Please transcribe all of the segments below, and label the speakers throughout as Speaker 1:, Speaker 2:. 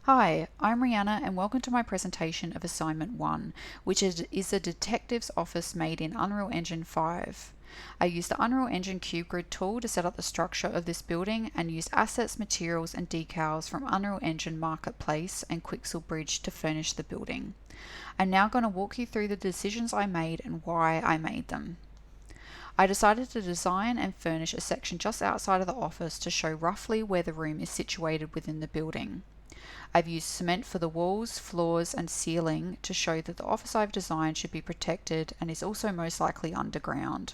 Speaker 1: Hi, I'm Rihanna and welcome to my presentation of Assignment 1, which is a detective's office made in Unreal Engine 5. I used the Unreal Engine Cube Grid tool to set up the structure of this building and used assets, materials and decals from Unreal Engine Marketplace and Quixel Bridge to furnish the building. I'm now going to walk you through the decisions I made and why I made them. I decided to design and furnish a section just outside of the office to show roughly where the room is situated within the building. I've used cement for the walls, floors and ceiling to show that the office I've designed should be protected and is also most likely underground.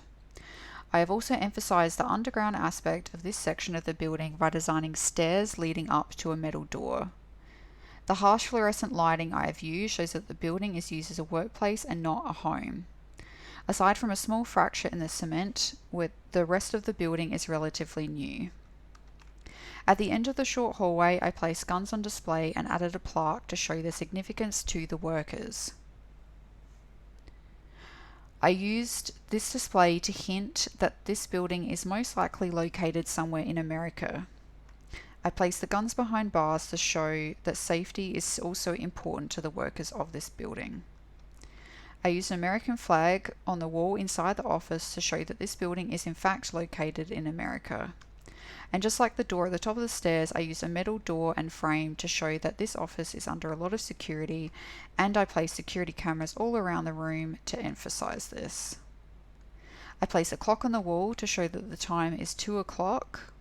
Speaker 1: I have also emphasized the underground aspect of this section of the building by designing stairs leading up to a metal door. The harsh fluorescent lighting I have used shows that the building is used as a workplace and not a home. Aside from a small fracture in the cement, the rest of the building is relatively new. At the end of the short hallway, I placed guns on display and added a plaque to show their significance to the workers. I used this display to hint that this building is most likely located somewhere in America. I placed the guns behind bars to show that safety is also important to the workers of this building. I used an American flag on the wall inside the office to show that this building is in fact located in America. And just like the door at the top of the stairs, I used a metal door and frame to show that this office is under a lot of security, and I placed security cameras all around the room to emphasize this. I placed a clock on the wall to show that the time is 2 o'clock,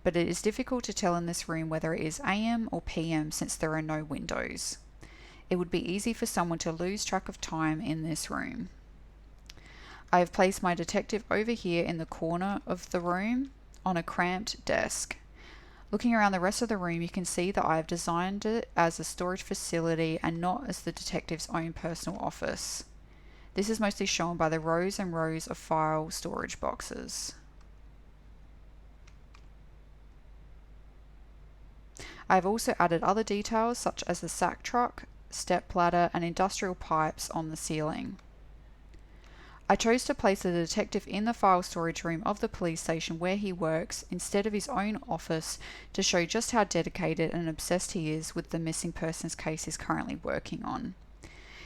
Speaker 1: but it is difficult to tell in this room whether it is AM or PM since there are no windows. It would be easy for someone to lose track of time in this room. I have placed my detective over here in the corner of the room on a cramped desk. Looking around the rest of the room, you can see that I have designed it as a storage facility and not as the detective's own personal office. This is mostly shown by the rows and rows of file storage boxes. I have also added other details such as the sack truck, step ladder and industrial pipes on the ceiling. I chose to place the detective in the file storage room of the police station where he works instead of his own office to show just how dedicated and obsessed he is with the missing persons case he's currently working on.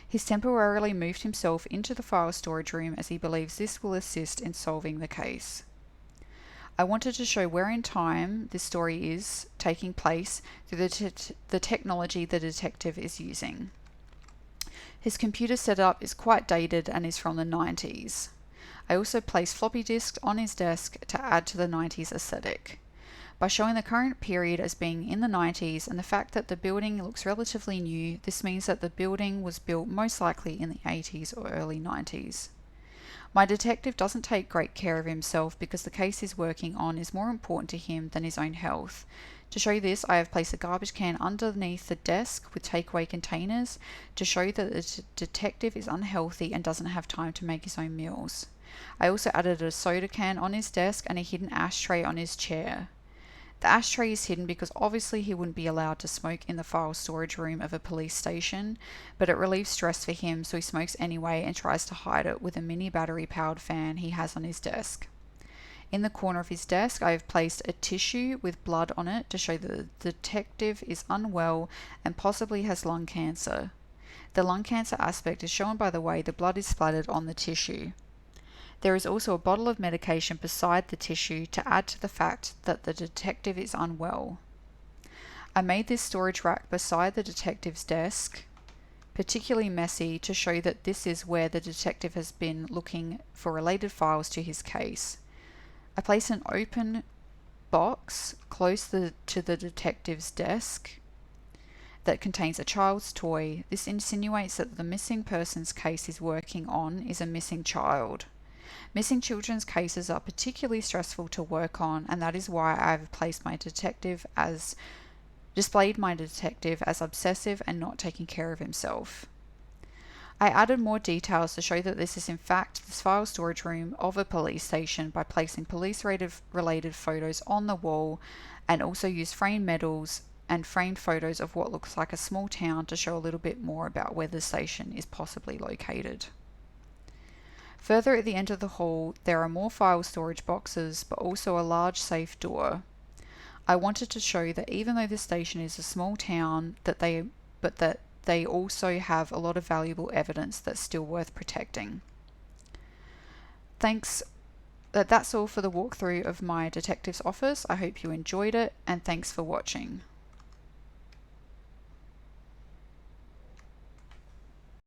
Speaker 1: He's temporarily moved himself into the file storage room as he believes this will assist in solving the case. I wanted to show where in time this story is taking place through the technology the detective is using. His computer setup is quite dated and is from the 90s. I also placed floppy disks on his desk to add to the 90s aesthetic. By showing the current period as being in the 90s and the fact that the building looks relatively new, this means that the building was built most likely in the 80s or early 90s. My detective doesn't take great care of himself because the case he's working on is more important to him than his own health. To show this, I have placed a garbage can underneath the desk with takeaway containers to show that the detective is unhealthy and doesn't have time to make his own meals. I also added a soda can on his desk and a hidden ashtray on his chair. The ashtray is hidden because obviously he wouldn't be allowed to smoke in the file storage room of a police station, but it relieves stress for him, so he smokes anyway and tries to hide it with a mini battery powered fan he has on his desk. In the corner of his desk, I have placed a tissue with blood on it to show that the detective is unwell and possibly has lung cancer. The lung cancer aspect is shown by the way the blood is splattered on the tissue. There is also a bottle of medication beside the tissue to add to the fact that the detective is unwell. I made this storage rack beside the detective's desk particularly messy to show that this is where the detective has been looking for related files to his case. I placed an open box close to the detective's desk that contains a child's toy. This insinuates that the missing persons case he's working on is a missing child. Missing children's cases are particularly stressful to work on, and that is why I have displayed my detective as obsessive and not taking care of himself. I added more details to show that this is in fact the file storage room of a police station by placing police-related photos on the wall, and also used framed medals and framed photos of what looks like a small town to show a little bit more about where the station is possibly located. Further at the end of the hall, there are more file storage boxes, but also a large safe door. I wanted to show that even though this station is a small town, that they also have a lot of valuable evidence that's still worth protecting. That's all for the walkthrough of my detective's office. I hope you enjoyed it, and thanks for watching.